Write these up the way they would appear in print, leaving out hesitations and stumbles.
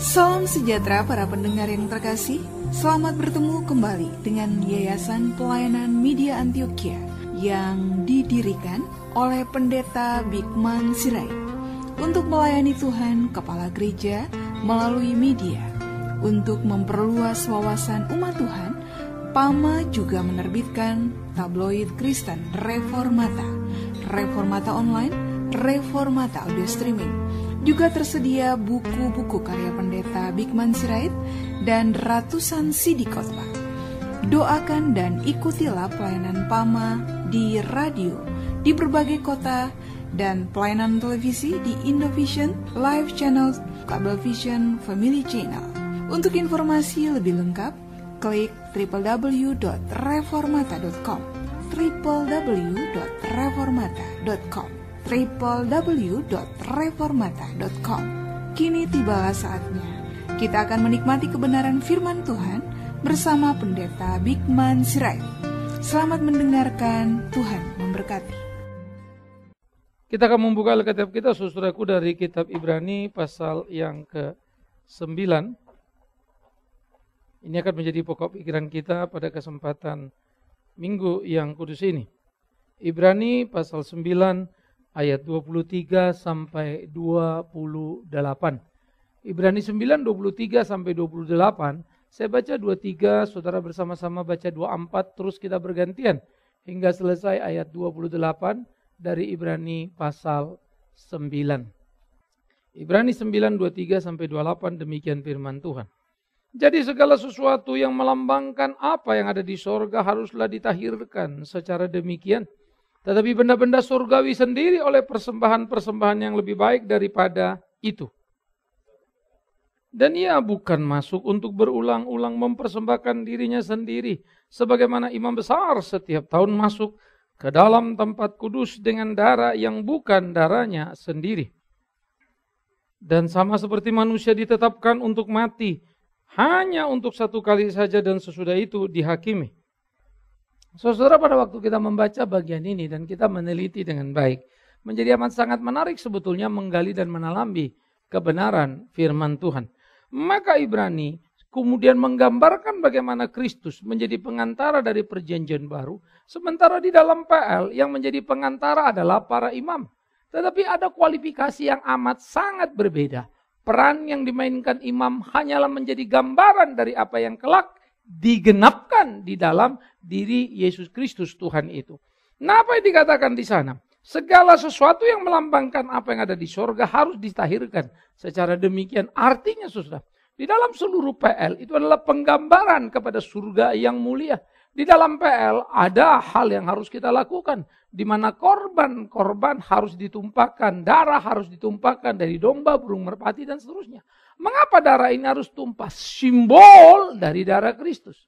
Salam sejahtera para pendengar yang terkasih. Selamat bertemu kembali dengan Yayasan Pelayanan Media Antioquia yang didirikan oleh Pendeta Bigman Sirait untuk melayani Tuhan Kepala Gereja melalui media. Untuk memperluas wawasan umat Tuhan, PAMA juga menerbitkan tabloid Kristen Reformata, Reformata Online, Reformata Audio Streaming. Juga tersedia buku-buku karya Pendeta Bigman Sirait dan ratusan CD khotbah. Doakan dan ikutilah pelayanan PAMA di radio di berbagai kota dan pelayanan televisi di Indovision, Live Channel, Cablevision, Family Channel. Untuk informasi lebih lengkap, klik www.reformata.com, www.reformata.com, www.reformata.com. Kini tibalah saatnya kita akan menikmati kebenaran firman Tuhan bersama Pendeta Bigman Sirait. Selamat mendengarkan, Tuhan memberkati. Kita akan membuka Alkitab kita, saudaraku, dari kitab Ibrani pasal yang ke-9. Ini akan menjadi pokok pikiran kita pada kesempatan minggu yang kudus ini. Ibrani pasal 9 ayat 23 sampai 28. Ibrani 9, 23 sampai 28. Saya baca 23, saudara bersama-sama baca 24, terus kita bergantian hingga selesai ayat 28 dari Ibrani pasal 9. Ibrani 9, 23 sampai 28, demikian firman Tuhan. Jadi segala sesuatu yang melambangkan apa yang ada di sorga haruslah ditahirkan secara demikian. Tetapi benda-benda surgawi sendiri oleh persembahan-persembahan yang lebih baik daripada itu. Dan ia bukan masuk untuk berulang-ulang mempersembahkan dirinya sendiri, sebagaimana imam besar setiap tahun masuk ke dalam tempat kudus dengan darah yang bukan darahnya sendiri. Dan sama seperti manusia ditetapkan untuk mati, hanya untuk satu kali saja dan sesudah itu dihakimi. Saudara, pada waktu kita membaca bagian ini dan kita meneliti dengan baik, menjadi amat sangat menarik sebetulnya menggali dan menalami kebenaran firman Tuhan. Maka Ibrani kemudian menggambarkan bagaimana Kristus menjadi pengantara dari perjanjian baru, sementara di dalam PL yang menjadi pengantara adalah para imam. Tetapi ada kualifikasi yang amat sangat berbeda. Peran yang dimainkan imam hanyalah menjadi gambaran dari apa yang kelak digenapkan di dalam diri Yesus Kristus Tuhan itu. Nah, apa yang dikatakan di sana? Segala sesuatu yang melambangkan apa yang ada di sorga harus ditahirkan secara demikian. Artinya, saudara, di dalam seluruh PL itu adalah penggambaran kepada surga yang mulia. Di dalam PL ada hal yang harus kita lakukan, di mana korban harus ditumpahkan, darah harus ditumpahkan dari domba, burung merpati, dan seterusnya. Mengapa darah ini harus tumpah? Simbol dari darah Kristus.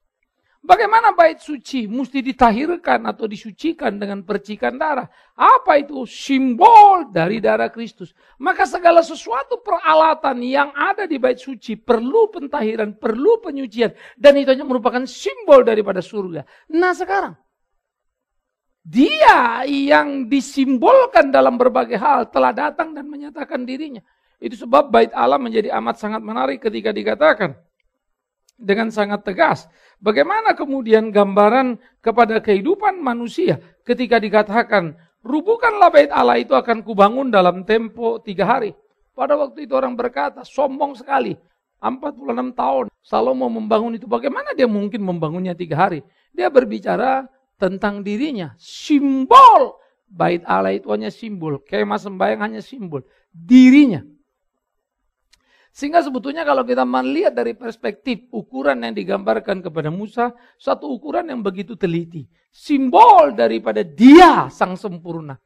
Bagaimana bait suci mesti ditahirkan atau disucikan dengan percikan darah? Apa itu? Simbol dari darah Kristus. Maka segala sesuatu peralatan yang ada di bait suci perlu pentahiran, perlu penyucian. Dan itu hanya merupakan simbol daripada surga. Nah sekarang, Dia yang disimbolkan dalam berbagai hal telah datang dan menyatakan dirinya. Itu sebab bait Allah menjadi amat sangat menarik ketika dikatakan dengan sangat tegas. Bagaimana kemudian gambaran kepada kehidupan manusia ketika dikatakan, rubuhkanlah bait Allah itu akan kubangun dalam tempo 3 hari. Pada waktu itu orang berkata, sombong sekali. 46 tahun Salomo membangun itu. Bagaimana dia mungkin membangunnya 3 hari? Dia berbicara tentang dirinya. Simbol. Bait Allah itu hanya simbol. Kemah sembahyang hanya simbol. Dirinya. Sehingga sebetulnya kalau kita melihat dari perspektif ukuran yang digambarkan kepada Musa, satu ukuran yang begitu teliti. Simbol daripada Dia sang sempurna.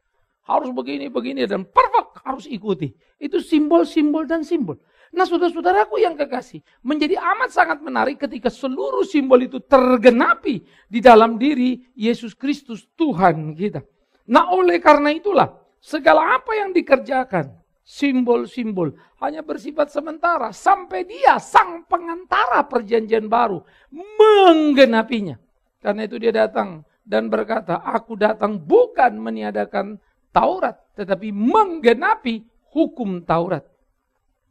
Harus begini, dan perfect harus ikuti. Itu simbol, dan simbol. Nah saudara-saudaraku yang kekasih, menjadi amat sangat menarik ketika seluruh simbol itu tergenapi di dalam diri Yesus Kristus Tuhan kita. Nah oleh karena itulah, segala apa yang dikerjakan, simbol-simbol hanya bersifat sementara sampai Dia sang pengantara perjanjian baru menggenapinya. Karena itu Dia datang dan berkata, aku datang bukan meniadakan Taurat, tetapi menggenapi hukum Taurat.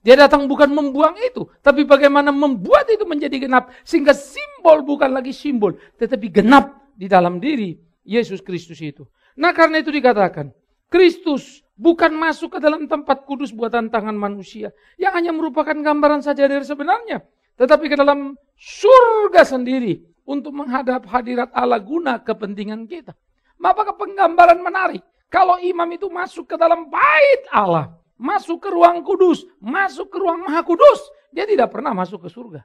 Dia datang bukan membuang itu, tapi bagaimana membuat itu menjadi genap. Sehingga simbol bukan lagi simbol, tetapi genap di dalam diri Yesus Kristus itu. Nah karena itu dikatakan, Kristus bukan masuk ke dalam tempat kudus buatan tangan manusia, yang hanya merupakan gambaran saja dari sebenarnya, tetapi ke dalam surga sendiri, untuk menghadap hadirat Allah guna kepentingan kita. Maka penggambaran menarik, kalau imam itu masuk ke dalam bait Allah, masuk ke ruang kudus, masuk ke ruang maha kudus, dia tidak pernah masuk ke surga.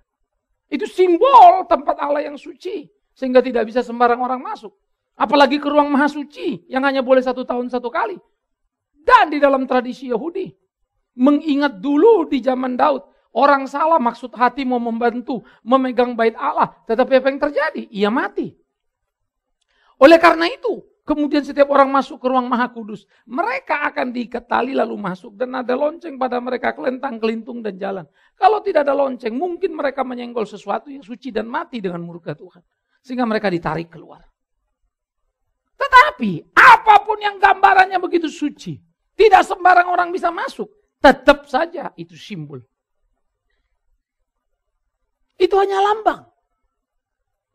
Itu simbol tempat Allah yang suci, sehingga tidak bisa sembarang orang masuk. Apalagi ke ruang maha suci, yang hanya boleh 1 tahun 1 kali. Dan di dalam tradisi Yahudi, mengingat dulu di zaman Daud, orang salah maksud hati mau membantu, memegang bait Allah. Tetapi apa yang terjadi? Ia mati. Oleh karena itu, kemudian setiap orang masuk ke ruang maha kudus, mereka akan diikat tali lalu masuk. Dan ada lonceng pada mereka, kelentang, kelintung, dan jalan. Kalau tidak ada lonceng, mungkin mereka menyenggol sesuatu yang suci dan mati dengan murka Tuhan. Sehingga mereka ditarik keluar. Tetapi, apapun yang gambarannya begitu suci, tidak sembarang orang bisa masuk. Tetap saja itu simbol. Itu hanya lambang.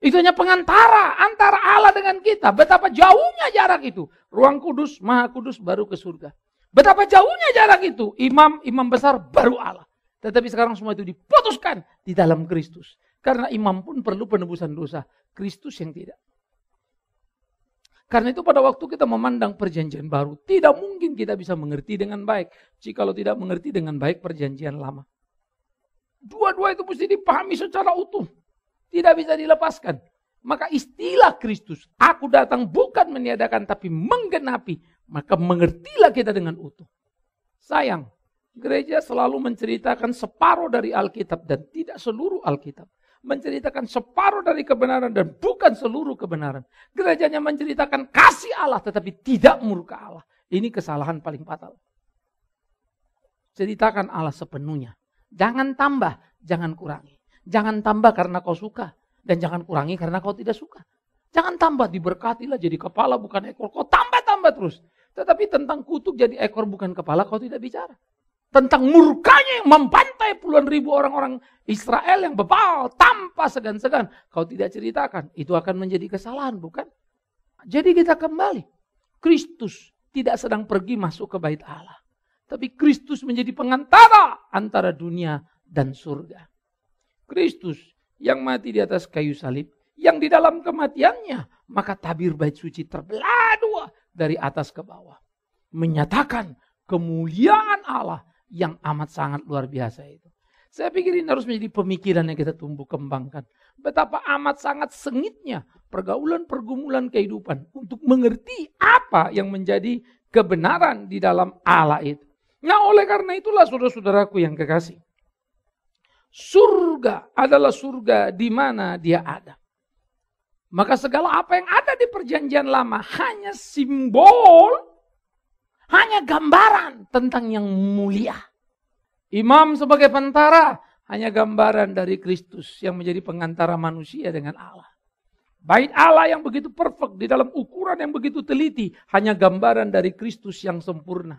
Itu hanya pengantara antara Allah dengan kita. Betapa jauhnya jarak itu. Ruang kudus, maha kudus, baru ke surga. Betapa jauhnya jarak itu. Imam besar, baru Allah. Tetapi sekarang semua itu diputuskan di dalam Kristus. Karena imam pun perlu penebusan dosa. Kristus yang tidak. Karena itu pada waktu kita memandang perjanjian baru, tidak mungkin kita bisa mengerti dengan baik. Jikalau tidak mengerti dengan baik perjanjian lama. Dua-dua itu mesti dipahami secara utuh. Tidak bisa dilepaskan. Maka istilah Kristus, aku datang bukan meniadakan tapi menggenapi. Maka mengertilah kita dengan utuh. Sayang, gereja selalu menceritakan separuh dari Alkitab dan tidak seluruh Alkitab. Menceritakan separuh dari kebenaran dan bukan seluruh kebenaran. Gerejanya menceritakan kasih Allah tetapi tidak murka Allah. Ini kesalahan paling fatal. Ceritakan Allah sepenuhnya. Jangan tambah, jangan kurangi. Jangan tambah karena kau suka dan jangan kurangi karena kau tidak suka. Jangan tambah, diberkatilah jadi kepala bukan ekor. Kau tambah terus. Tetapi tentang kutuk jadi ekor bukan kepala kau tidak bicara. Tentang murkanya yang membantai puluhan ribu orang-orang Israel yang bebal tanpa segan-segan. Kau tidak ceritakan. Itu akan menjadi kesalahan, bukan? Jadi kita kembali. Kristus tidak sedang pergi masuk ke bait Allah. Tapi Kristus menjadi pengantara antara dunia dan surga. Kristus yang mati di atas kayu salib. Yang di dalam kematiannya. Maka tabir bait suci terbelah dua dari atas ke bawah. Menyatakan kemuliaan Allah yang amat sangat luar biasa itu. Saya pikir ini harus menjadi pemikiran yang kita tumbuh kembangkan. Betapa amat sangat sengitnya pergaulan-pergumulan kehidupan untuk mengerti apa yang menjadi kebenaran di dalam Allah itu. Nah oleh karena itulah saudara-saudaraku yang kekasih. Surga adalah surga di mana dia ada. Maka segala apa yang ada di perjanjian lama hanya simbol. Hanya gambaran tentang yang mulia. Imam sebagai pentara hanya gambaran dari Kristus yang menjadi pengantara manusia dengan Allah. Bait Allah yang begitu perfect di dalam ukuran yang begitu teliti hanya gambaran dari Kristus yang sempurna.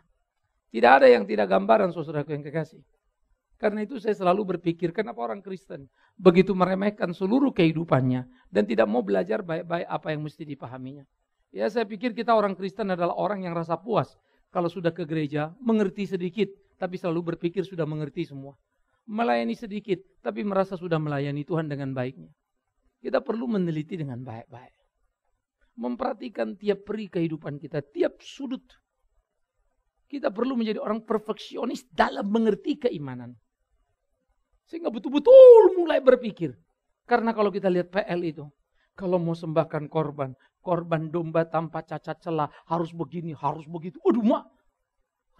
Tidak ada yang tidak gambaran saudaraku yang kekasih. Karena itu saya selalu berpikir kenapa orang Kristen begitu meremehkan seluruh kehidupannya dan tidak mau belajar baik-baik apa yang mesti dipahaminya. Ya saya pikir kita orang Kristen adalah orang yang rasa puas. Kalau sudah ke gereja, mengerti sedikit, tapi selalu berpikir sudah mengerti semua. Melayani sedikit, tapi merasa sudah melayani Tuhan dengan baiknya. Kita perlu meneliti dengan baik-baik. Memperhatikan tiap peri kehidupan kita, tiap sudut. Kita perlu menjadi orang perfeksionis dalam mengerti keimanan. Sehingga betul-betul mulai berpikir. Karena kalau kita lihat PL itu, kalau mau sembahkan korban domba tanpa cacat celah, harus begini, harus begitu. Aduh mak,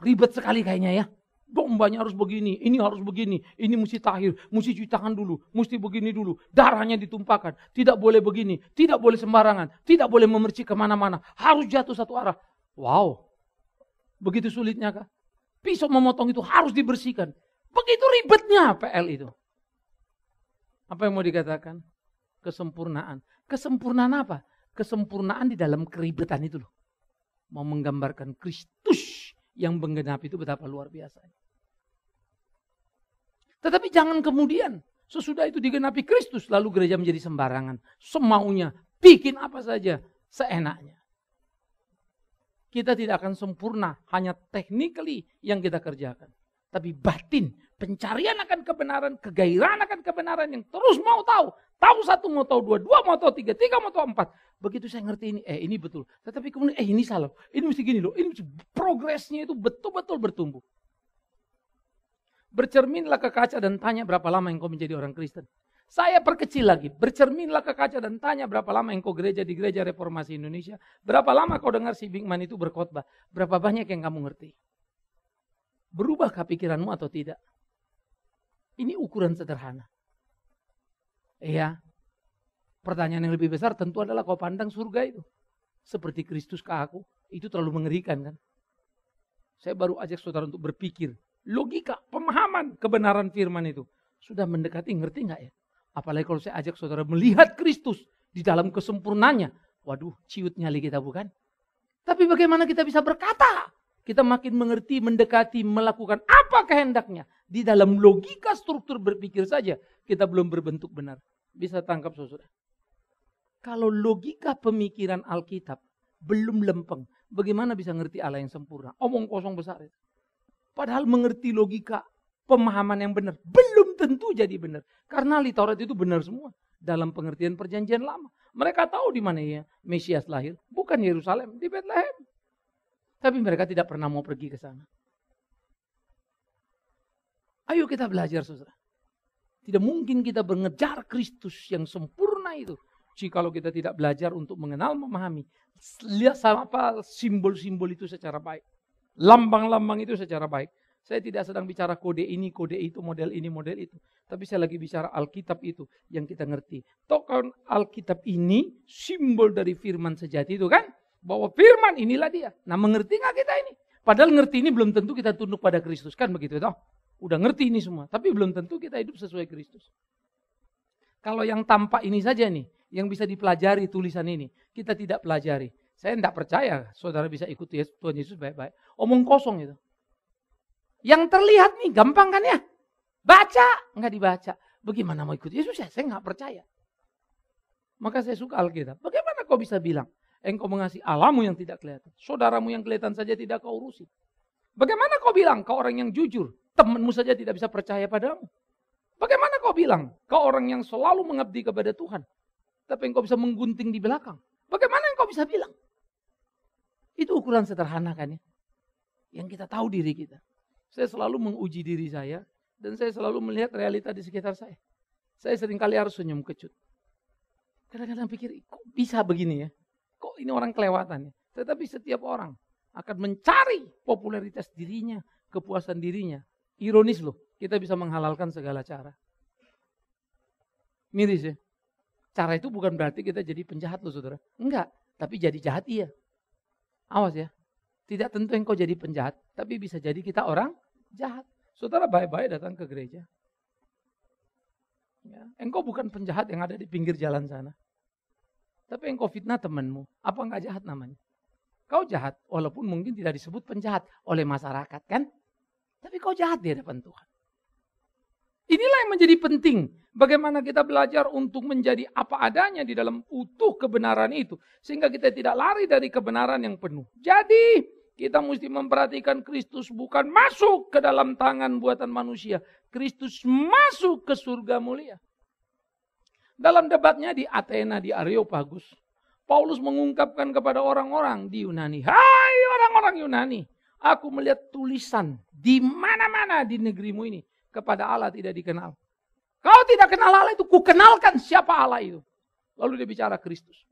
ribet sekali kayaknya ya. Dombanya harus begini, ini harus begini, ini mesti tahir, mesti cuci tangan dulu, mesti begini dulu. Darahnya ditumpahkan, tidak boleh begini, tidak boleh sembarangan, tidak boleh memercik kemana-mana, harus jatuh satu arah. Wow, begitu sulitnya kah? Pisau memotong itu harus dibersihkan. Begitu ribetnya PL itu. Apa yang mau dikatakan? Kesempurnaan. Kesempurnaan apa? Kesempurnaan di dalam keribetan itu loh. Mau menggambarkan Kristus yang menggenapi itu betapa luar biasa. Tetapi jangan kemudian sesudah itu digenapi Kristus lalu gereja menjadi sembarangan. Semaunya, bikin apa saja seenaknya. Kita tidak akan sempurna, hanya technically yang kita kerjakan. Tapi batin, pencarian akan kebenaran, kegairahan akan kebenaran yang terus mau tahu. Tahu satu, mau tahu dua, dua mau tahu tiga, tiga mau tahu empat. Begitu saya ngerti ini, ini betul. Tetapi kemudian, ini salah. Ini mesti gini loh, ini progresnya itu betul-betul bertumbuh. Bercerminlah ke kaca dan tanya berapa lama engkau menjadi orang Kristen. Saya perkecil lagi, bercerminlah ke kaca dan tanya berapa lama engkau gereja di Gereja Reformasi Indonesia. Berapa lama kau dengar si Bigman itu berkhotbah. Berapa banyak yang kamu ngerti. Berubahkah pikiranmu atau tidak? Ini ukuran sederhana. Iya. Pertanyaan yang lebih besar tentu adalah kau pandang surga itu. Seperti Kristus ke aku. Itu terlalu mengerikan kan. Saya baru ajak saudara untuk berpikir. Logika, pemahaman, kebenaran firman itu. Sudah mendekati, ngerti nggak ya? Apalagi kalau saya ajak saudara melihat Kristus di dalam kesempurnaannya. Waduh, ciut nyali kita bukan? Tapi bagaimana kita bisa berkata? Kita makin mengerti, mendekati, melakukan apa kehendaknya. Di dalam logika struktur berpikir saja, kita belum berbentuk benar. Bisa tangkap saudara? Kalau logika pemikiran Alkitab belum lempeng, bagaimana bisa ngerti Allah yang sempurna? Omong kosong besar itu. Padahal mengerti logika pemahaman yang benar. Belum tentu jadi benar. Karena ahli Taurat itu benar semua. Dalam pengertian perjanjian lama. Mereka tahu di mana ya Mesias lahir. Bukan Yerusalem, di Bethlehem. Tapi mereka tidak pernah mau pergi ke sana. Ayo kita belajar saudara. Tidak mungkin kita mengejar Kristus yang sempurna itu. Jikalau kita tidak belajar untuk mengenal, memahami. Lihat apa simbol-simbol itu secara baik. Lambang-lambang itu secara baik. Saya tidak sedang bicara kode ini, kode itu, model ini, model itu. Tapi saya lagi bicara Alkitab itu yang kita ngerti. Tokoh Alkitab ini simbol dari firman sejati itu kan. Bahwa firman inilah dia. Nah mengerti gak kita ini? Padahal ngerti ini belum tentu kita tunduk pada Kristus. Kan begitu toh? Udah ngerti ini semua. Tapi belum tentu kita hidup sesuai Kristus. Kalau yang tampak ini saja nih. Yang bisa dipelajari tulisan ini. Kita tidak pelajari. Saya tidak percaya saudara bisa ikuti Tuhan Yesus baik-baik. Omong kosong itu. Yang terlihat nih gampang kan ya? Baca, nggak dibaca. Bagaimana mau ikut Yesus ya? Saya nggak percaya. Maka saya suka Alkitab. Bagaimana kau bisa bilang engkau mengasihi Allahmu yang tidak kelihatan? Saudaramu yang kelihatan saja tidak kau urusi. Bagaimana kau bilang kau orang yang jujur? Temanmu saja tidak bisa percaya padamu. Bagaimana kau bilang kau orang yang selalu mengabdi kepada Tuhan? Tapi engkau bisa menggunting di belakang. Bagaimana engkau bisa bilang? Itu ukuran sederhana kan ya. Yang kita tahu diri kita. Saya selalu menguji diri saya. Dan saya selalu melihat realita di sekitar saya. Saya seringkali harus senyum kecut. Kadang-kadang pikir, kok bisa begini ya? Kok ini orang kelewatan ya? Tetapi setiap orang akan mencari popularitas dirinya, kepuasan dirinya. Ironis loh, kita bisa menghalalkan segala cara. Miris ya? Cara itu bukan berarti kita jadi penjahat loh saudara. Enggak, tapi jadi jahat iya. Awas ya. Tidak tentu engkau jadi penjahat, tapi bisa jadi kita orang jahat. Saudara baik-baik datang ke gereja. Ya, engkau bukan penjahat yang ada di pinggir jalan sana. Tapi engkau fitnah temanmu. Apa enggak jahat namanya? Kau jahat, walaupun mungkin tidak disebut penjahat oleh masyarakat kan? Tapi kau jahat di hadapan Tuhan. Inilah yang menjadi penting. Bagaimana kita belajar untuk menjadi apa adanya di dalam utuh kebenaran itu. Sehingga kita tidak lari dari kebenaran yang penuh. Jadi kita mesti memperhatikan Kristus bukan masuk ke dalam tangan buatan manusia. Kristus masuk ke surga mulia. Dalam debatnya di Athena, di Areopagus. Paulus mengungkapkan kepada orang-orang di Yunani. Hai orang-orang Yunani. Aku melihat tulisan di mana-mana di negerimu ini. Kepada Allah tidak dikenal. Kau tidak kenal Allah itu, kukenalkan siapa Allah itu. Lalu dia bicara Kristus.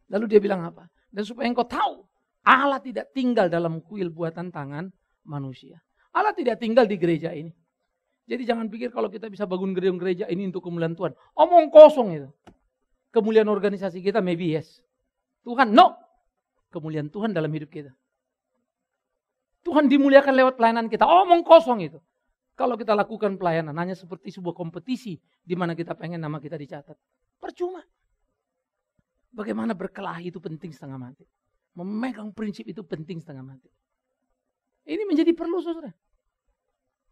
Lalu dia bilang apa? Dan supaya engkau tahu, Allah tidak tinggal dalam kuil buatan tangan manusia. Allah tidak tinggal di gereja ini. Jadi jangan pikir kalau kita bisa bangun gereja ini untuk kemuliaan Tuhan. Omong kosong itu. Kemuliaan organisasi kita maybe yes. Tuhan no. Kemuliaan Tuhan dalam hidup kita. Tuhan dimuliakan lewat pelayanan kita. Omong kosong itu. Kalau kita lakukan pelayanan hanya seperti sebuah kompetisi di mana kita pengen nama kita dicatat. Percuma. Bagaimana berkelahi itu penting setengah mati. Memegang prinsip itu penting setengah mati. Ini menjadi perlu saudara.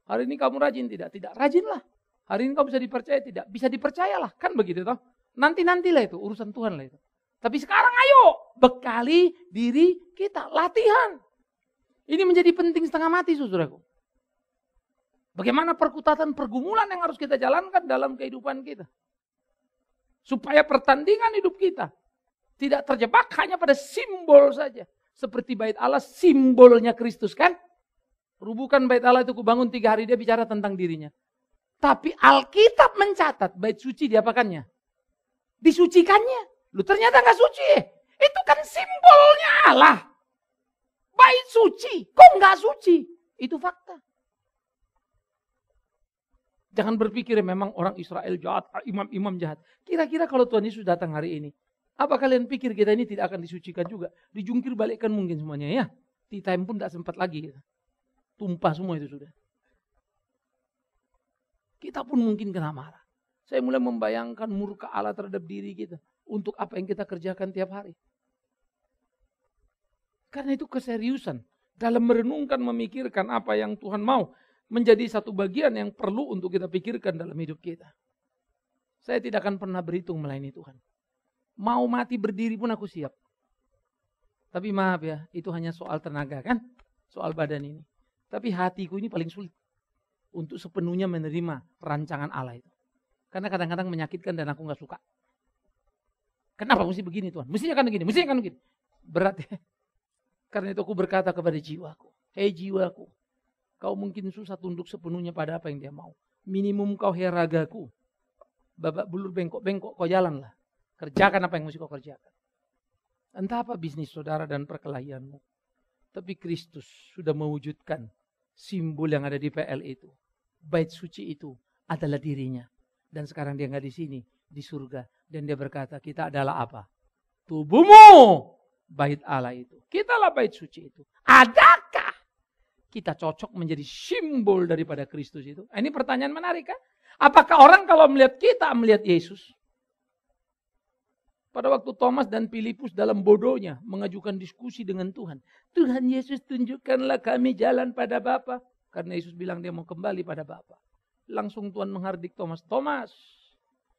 Hari ini kamu rajin tidak? Tidak, rajinlah. Hari ini kamu bisa dipercaya tidak? Bisa dipercayalah. Kan begitu toh? Nanti-nantilah itu, urusan Tuhan lah itu. Tapi sekarang ayo, bekali diri kita, latihan. Ini menjadi penting setengah mati, saudaraku. Bagaimana perkutatan pergumulan yang harus kita jalankan dalam kehidupan kita. Supaya pertandingan hidup kita tidak terjebak hanya pada simbol saja. Seperti bait Allah, simbolnya Kristus kan? Rubuhkan bait Allah itu kubangun 3 hari, dia bicara tentang dirinya. Tapi Alkitab mencatat bait suci diapakannya? Disucikannya. Lu ternyata gak suci. Itu kan simbolnya Allah. Bait suci, kok gak suci? Itu fakta. Jangan berpikir memang orang Israel jahat, imam-imam jahat. Kira-kira kalau Tuhan Yesus datang hari ini, apa kalian pikir kita ini tidak akan disucikan juga? Dijungkir balikkan mungkin semuanya ya. Tea time pun tidak sempat lagi. Tumpah semua itu sudah. Kita pun mungkin kena marah. Saya mulai membayangkan murka Allah terhadap diri kita. Untuk apa yang kita kerjakan tiap hari. Karena itu keseriusan. Dalam merenungkan, memikirkan apa yang Tuhan mau. Menjadi satu bagian yang perlu untuk kita pikirkan dalam hidup kita. Saya tidak akan pernah berhitung melayani Tuhan. Mau mati berdiri pun aku siap. Tapi maaf ya, itu hanya soal tenaga kan? Soal badan ini. Tapi hatiku ini paling sulit. Untuk sepenuhnya menerima rancangan Allah itu. Karena kadang-kadang menyakitkan dan aku gak suka. Kenapa mesti begini Tuhan? Mestinya kan begini, mestinya kan begini. Berat ya. Karena itu aku berkata kepada jiwaku. Hei jiwaku. Kau mungkin susah tunduk sepenuhnya pada apa yang dia mau. Minimum kau heragaku. Babak bulur bengkok-bengkok kau jalanlah. Kerjakan apa yang mesti kau kerjakan. Entah apa bisnis saudara dan perkelahianmu. Tapi Kristus sudah mewujudkan simbol yang ada di PL itu. Bait suci itu adalah dirinya. Dan sekarang dia nggak di sini, di surga. Dan dia berkata, kita adalah apa? Tubuhmu, bait Allah itu. Kitalah bait suci itu. Adakah kita cocok menjadi simbol daripada Kristus itu? Ini pertanyaan menarik kan? Apakah orang kalau melihat kita, melihat Yesus? Pada waktu Thomas dan Filipus dalam bodohnya mengajukan diskusi dengan Tuhan. Tuhan Yesus tunjukkanlah kami jalan pada Bapa. Karena Yesus bilang dia mau kembali pada Bapa. Langsung Tuhan menghardik Thomas. Thomas,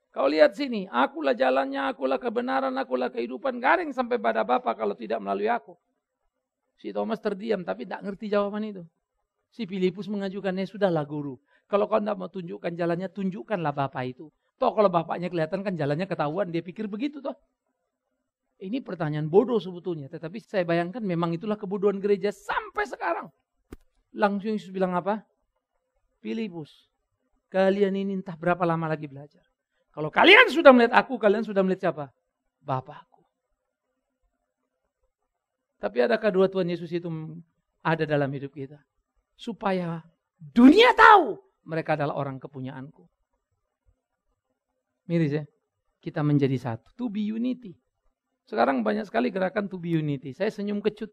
kau lihat sini. Akulah jalannya, akulah kebenaran, akulah kehidupan. Garing sampai pada Bapa kalau tidak melalui aku. Si Thomas terdiam tapi tidak ngerti jawaban itu. Si Filipus mengajukannya, sudahlah guru. Kalau kau tidak mau tunjukkan jalannya, tunjukkanlah Bapa itu. Toh kalau bapaknya kelihatan kan jalannya ketahuan, dia pikir begitu toh. Ini pertanyaan bodoh sebetulnya, tetapi saya bayangkan memang itulah kebodohan gereja sampai sekarang. Langsung Yesus bilang apa? Filipus, kalian ini entah berapa lama lagi belajar. Kalau kalian sudah melihat aku, kalian sudah melihat siapa? Bapakku. Tapi adakah dua Tuhan Yesus itu ada dalam hidup kita? Supaya dunia tahu mereka adalah orang kepunyaanku. Miris ya, kita menjadi satu. To be unity. Sekarang banyak sekali gerakan to be unity. Saya senyum kecut.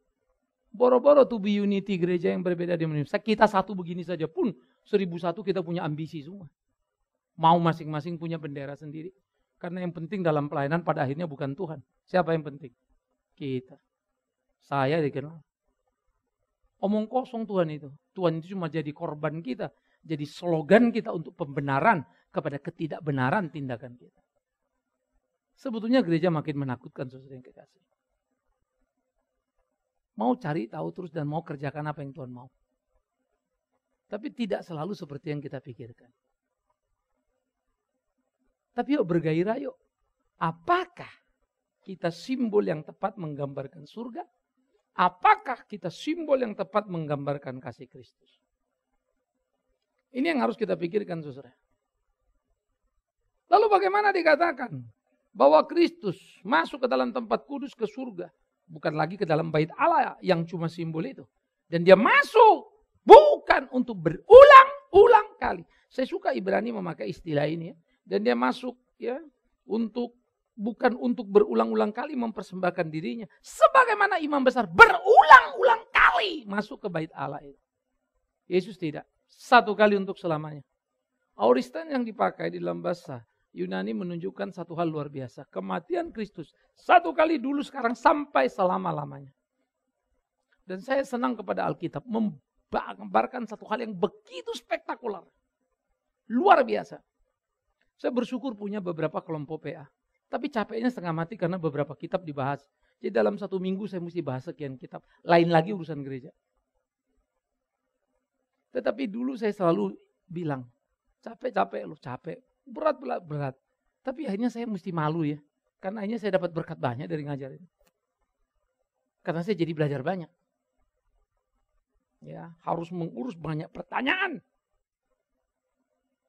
Boro-boro to be unity gereja yang berbeda di Indonesia. Kita satu begini saja pun 1001 kita punya ambisi semua. Mau masing-masing punya bendera sendiri. Karena yang penting dalam pelayanan pada akhirnya bukan Tuhan. Siapa yang penting? Kita. Saya dikenal. Omong kosong Tuhan itu. Tuhan itu cuma jadi korban kita. Jadi slogan kita untuk pembenaran kepada ketidakbenaran tindakan kita. Sebetulnya gereja makin menakutkan saudara yang kekasih. Mau cari tahu terus dan mau kerjakan apa yang Tuhan mau. Tapi tidak selalu seperti yang kita pikirkan. Tapi yuk bergairah yuk. Apakah kita simbol yang tepat menggambarkan surga? Apakah kita simbol yang tepat menggambarkan kasih Kristus? Ini yang harus kita pikirkan saudara. Lalu bagaimana dikatakan bahwa Kristus masuk ke dalam tempat kudus ke surga. Bukan lagi ke dalam bait Allah yang cuma simbol itu. Dan dia masuk bukan untuk berulang-ulang kali. Saya suka Ibrani memakai istilah ini ya. Dan dia masuk ya bukan untuk berulang-ulang kali mempersembahkan dirinya. Sebagaimana imam besar berulang-ulang kali masuk ke bait Allah itu. Yesus tidak. Satu kali untuk selamanya. Auristan yang dipakai di dalam bahasa Yunani menunjukkan satu hal luar biasa. Kematian Kristus. Satu kali dulu sekarang sampai selama-lamanya. Dan saya senang kepada Alkitab. gambarkan satu hal yang begitu spektakuler. Luar biasa. Saya bersyukur punya beberapa kelompok PA. Tapi capeknya setengah mati karena beberapa kitab dibahas. Jadi dalam 1 minggu saya mesti bahas sekian kitab. Lain lagi urusan gereja. Tetapi dulu saya selalu bilang, capek loh, capek. Berat. Tapi akhirnya saya mesti malu ya. Karena akhirnya saya dapat berkat banyak dari ngajar ini. Karena saya jadi belajar banyak. Ya, harus mengurus banyak pertanyaan.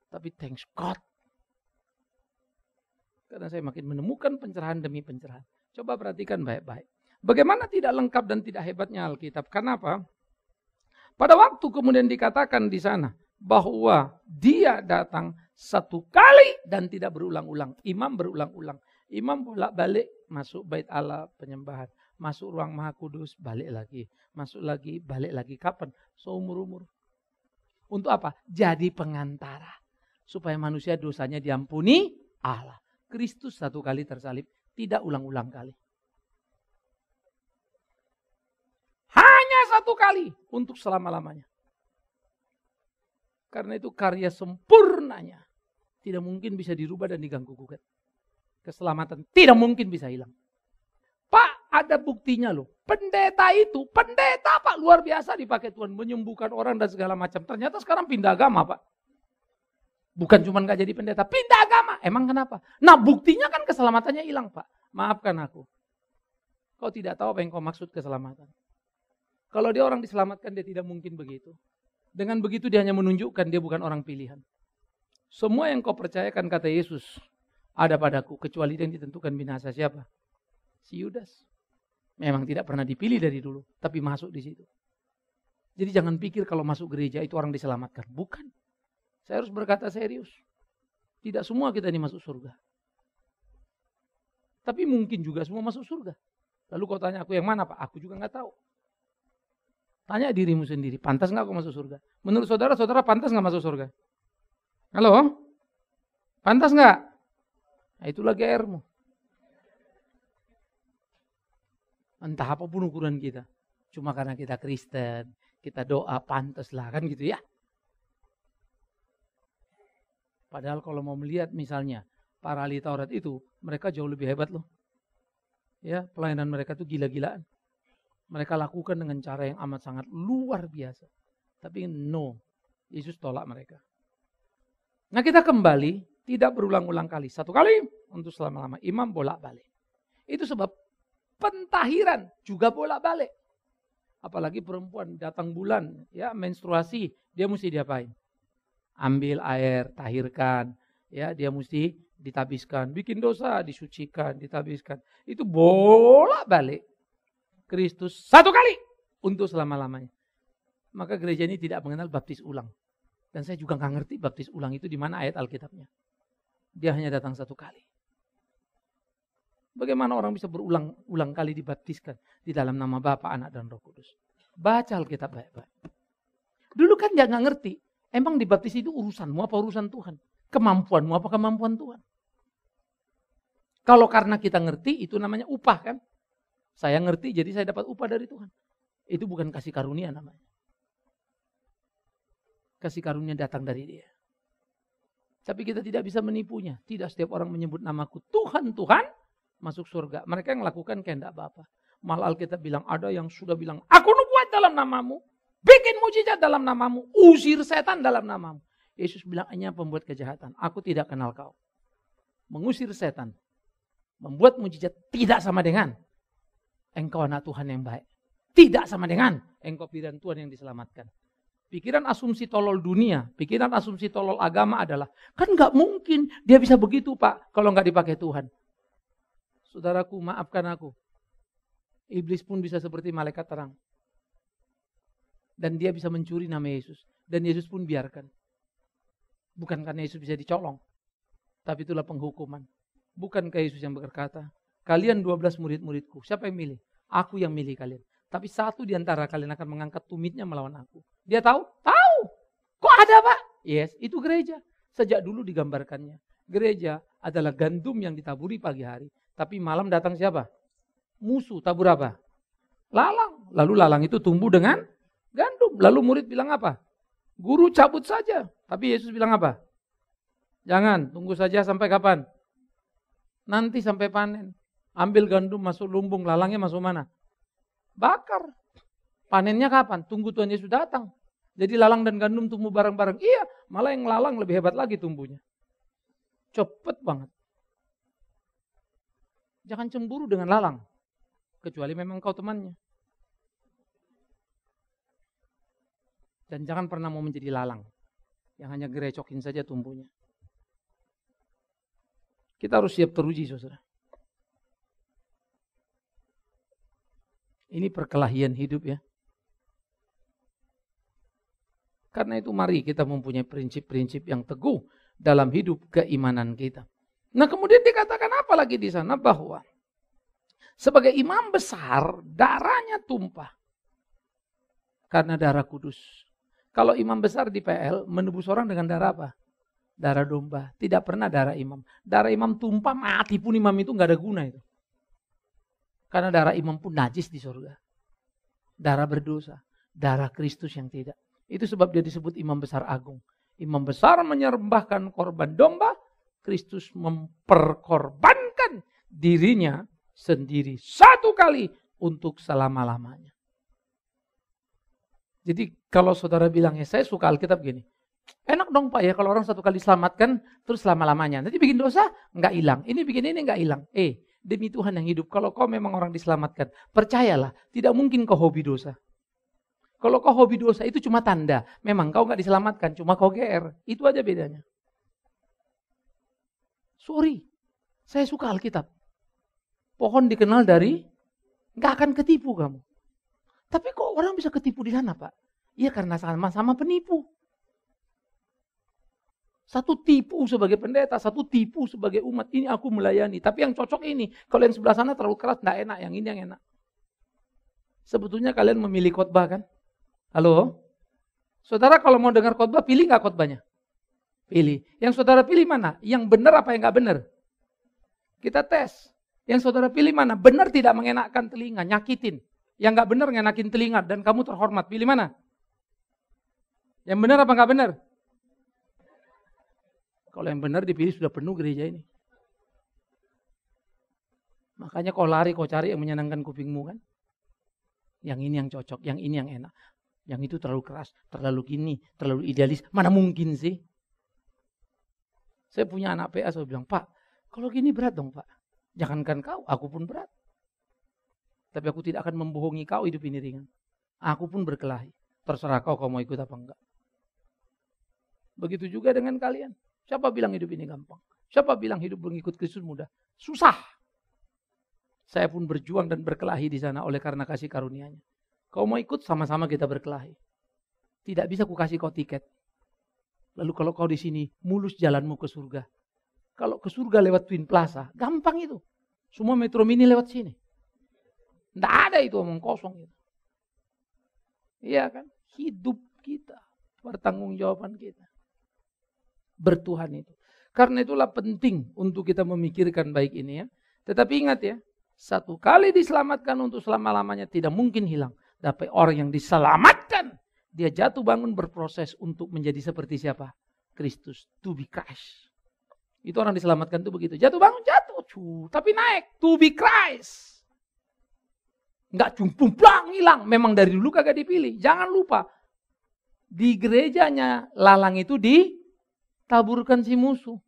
Tapi thanks God. Karena saya makin menemukan pencerahan demi pencerahan. Coba perhatikan baik-baik. Bagaimana tidak lengkap dan tidak hebatnya Alkitab? Kenapa? Pada waktu kemudian dikatakan di sana bahwa dia datang 1 kali dan tidak berulang-ulang. Imam berulang-ulang. Imam bolak-balik masuk bait Allah penyembahan. Masuk ruang Maha Kudus, balik lagi. Masuk lagi, balik lagi. Kapan? Seumur-umur. Untuk apa? Jadi pengantara. Supaya manusia dosanya diampuni Allah. Kristus 1 kali tersalib, tidak ulang-ulang kali. Hanya 1 kali untuk selama-lamanya. Karena itu karya sempurnanya tidak mungkin bisa dirubah dan diganggu-gugat. Keselamatan tidak mungkin bisa hilang. Pak, ada buktinya loh. Pendeta Pak luar biasa dipakai Tuhan. Menyembuhkan orang dan segala macam. Ternyata sekarang pindah agama Pak. Bukan cuma gak jadi pendeta, pindah agama. Emang kenapa? Nah buktinya kan keselamatannya hilang Pak. Maafkan aku. Kau tidak tahu apa yang kau maksud keselamatan. Kalau dia orang diselamatkan, dia tidak mungkin begitu. Dengan begitu dia hanya menunjukkan dia bukan orang pilihan. Semua yang kau percayakan kata Yesus ada padaku. Kecuali yang ditentukan binasa siapa? Si Yudas. Memang tidak pernah dipilih dari dulu. Tapi masuk di situ. Jadi jangan pikir kalau masuk gereja itu orang diselamatkan. Bukan. Saya harus berkata serius. Tidak semua kita ini masuk surga. Tapi mungkin juga semua masuk surga. Lalu kau tanya aku yang mana Pak? Aku juga nggak tahu. Tanya dirimu sendiri. Pantas nggak aku masuk surga? Menurut saudara pantas nggak masuk surga? Halo? Pantas nggak? Nah, itulah GR-mu. Entah apapun ukuran kita. Cuma karena kita Kristen. Kita doa pantas lah kan gitu ya. Padahal kalau mau melihat misalnya para ahli Taurat itu, mereka jauh lebih hebat loh. Ya, pelayanan mereka itu gila-gilaan. Mereka lakukan dengan cara yang amat sangat luar biasa. Tapi no, Yesus tolak mereka. Nah kita kembali, tidak berulang-ulang kali. 1 kali untuk selama-lama. Imam bolak-balik. Itu sebab pentahiran juga bolak-balik. Apalagi perempuan datang bulan, ya menstruasi, dia mesti diapain? Ambil air, tahirkan, ya dia mesti ditabiskan, bikin dosa, disucikan, ditabiskan. Itu bolak-balik. Kristus 1 kali untuk selama-lamanya. Maka gereja ini tidak mengenal baptis ulang. Dan saya juga nggak ngerti baptis ulang itu di mana ayat Alkitabnya. Dia hanya datang 1 kali. Bagaimana orang bisa berulang-ulang kali dibaptiskan di dalam nama Bapa, Anak, dan Roh Kudus? Baca Alkitab baik-baik. Dulu kan dia nggak ngerti. Emang dibaptis itu urusanmu apa urusan Tuhan? Kemampuanmu apa kemampuan Tuhan? Kalau karena kita ngerti, itu namanya upah kan? Saya ngerti, jadi saya dapat upah dari Tuhan. Itu bukan kasih karunia namanya. Kasih karunia datang dari Dia. Tapi kita tidak bisa menipunya. Tidak setiap orang menyebut namaku Tuhan, Tuhan, masuk surga. Mereka yang melakukan kehendak Bapa. Malah Alkitab bilang, ada yang sudah bilang, aku nubuat dalam namamu. Bikin mujizat dalam namamu. Usir setan dalam namamu. Yesus bilang, hanya pembuat kejahatan. Aku tidak kenal kau. Mengusir setan. Membuat mujizat tidak sama dengan engkau anak Tuhan yang baik. Tidak sama dengan engkau pilihan Tuhan yang diselamatkan. Pikiran asumsi tolol dunia, pikiran asumsi tolol agama adalah, kan gak mungkin dia bisa begitu Pak, kalau gak dipakai Tuhan. Saudaraku, maafkan aku. Iblis pun bisa seperti malaikat terang. Dan dia bisa mencuri nama Yesus. Dan Yesus pun biarkan. Bukan karena Yesus bisa dicolong. Tapi itulah penghukuman. Bukankah Yesus yang berkata, kalian 12 murid-muridku. Siapa yang milih? Aku yang milih kalian. Tapi satu di antara kalian akan mengangkat tumitnya melawan aku. Dia tahu? Tahu. Kok ada Pak? Yes, itu gereja. Sejak dulu digambarkannya. Gereja adalah gandum yang ditaburi pagi hari. Tapi malam datang siapa? Musuh. Tabur apa? Lalang. Lalu lalang itu tumbuh dengan Gandum. Lalu murid bilang apa? Guru cabut saja. Tapi Yesus bilang apa? Jangan, tunggu saja sampai kapan? Nanti sampai panen. Ambil gandum masuk lumbung, lalangnya masuk mana? Bakar. Panennya kapan? Tunggu Tuhan Yesus datang. Jadi lalang dan gandum tumbuh bareng-bareng. Iya, malah yang lalang lebih hebat lagi tumbuhnya. Cepet banget. Jangan cemburu dengan lalang. Kecuali memang kau temannya. Dan jangan pernah mau menjadi lalang. Yang hanya gerecokin saja tumbuhnya. Kita harus siap teruji, saudara. Ini perkelahian hidup ya. Karena itu mari kita mempunyai prinsip-prinsip yang teguh dalam hidup keimanan kita. Nah kemudian dikatakan apa lagi di sana? Bahwa sebagai imam besar darahnya tumpah. Karena darah kudus. Kalau imam besar di PL menebus orang dengan darah apa? Darah domba. Tidak pernah darah imam. Darah imam tumpah mati pun imam itu gak ada guna itu. Karena darah imam pun najis di surga. Darah berdosa. Darah Kristus yang tidak. Itu sebab dia disebut imam besar agung. Imam besar menyembahkan korban domba. Kristus memperkorbankan dirinya sendiri. Satu kali untuk selama-lamanya. Jadi kalau saudara bilang ya saya suka Alkitab gini. Enak dong Pak ya kalau orang satu kali selamatkan terus selama-lamanya. Nanti bikin dosa nggak hilang. Ini bikin ini nggak hilang. Demi Tuhan yang hidup. Kalau kau memang orang diselamatkan. Percayalah tidak mungkin kau hobi dosa. Kalau kau hobi dosa itu cuma tanda. Memang kau nggak diselamatkan. Cuma kau GR. Itu aja bedanya. Sorry. Saya suka Alkitab. Pohon dikenal dari nggak akan ketipu kamu. Tapi kok orang bisa ketipu di sana Pak? Iya karena sama-sama penipu. Satu tipu sebagai pendeta, satu tipu sebagai umat. Ini aku melayani. Tapi yang cocok ini. Kalau yang sebelah sana terlalu keras, tidak enak. Yang ini yang enak. Sebetulnya kalian memilih khotbah kan? Halo? Saudara kalau mau dengar khotbah, pilih nggak khotbahnya? Pilih. Yang saudara pilih mana? Yang benar apa yang nggak benar? Kita tes. Yang saudara pilih mana? Benar tidak mengenakkan telinga, nyakitin. Yang nggak benar ngenakin telinga dan kamu terhormat. Pilih mana? Yang benar apa nggak benar? Kalau yang benar dipilih sudah penuh gereja ini. Makanya kau lari, kau cari yang menyenangkan kupingmu kan. Yang ini yang cocok, yang ini yang enak. Yang itu terlalu keras, terlalu gini, terlalu idealis. Mana mungkin sih? Saya punya anak PA, saya bilang, Pak, kalau gini berat dong Pak. Jangankan kau, aku pun berat. Tapi aku tidak akan membohongi kau, hidup ini ringan. Aku pun berkelahi. Terserah kau mau ikut apa enggak. Begitu juga dengan kalian. Siapa bilang hidup ini gampang? Siapa bilang hidup mengikut Kristus mudah? Susah. Saya pun berjuang dan berkelahi di sana oleh karena kasih karunia-Nya. Kau mau ikut, sama-sama kita berkelahi. Tidak bisa ku kasih kau tiket. Lalu kalau kau di sini, mulus jalanmu ke surga. Kalau ke surga lewat Twin Plaza, gampang itu. Semua Metro Mini lewat sini. Tidak ada itu omong kosong itu. Iya kan? Hidup kita, pertanggungjawaban kita. Bertuhan itu. Karena itulah penting untuk kita memikirkan baik ini ya. Tetapi ingat ya, satu kali diselamatkan untuk selama-lamanya tidak mungkin hilang. Tapi orang yang diselamatkan, dia jatuh bangun berproses untuk menjadi seperti siapa? Kristus, to be Christ. Itu orang diselamatkan itu begitu. Jatuh bangun, jatuh. Tapi naik, to be Christ. Enggak cumplang hilang. Memang dari dulu kagak dipilih. Jangan lupa. Di gerejanya lalang itu ditaburkan si musuh.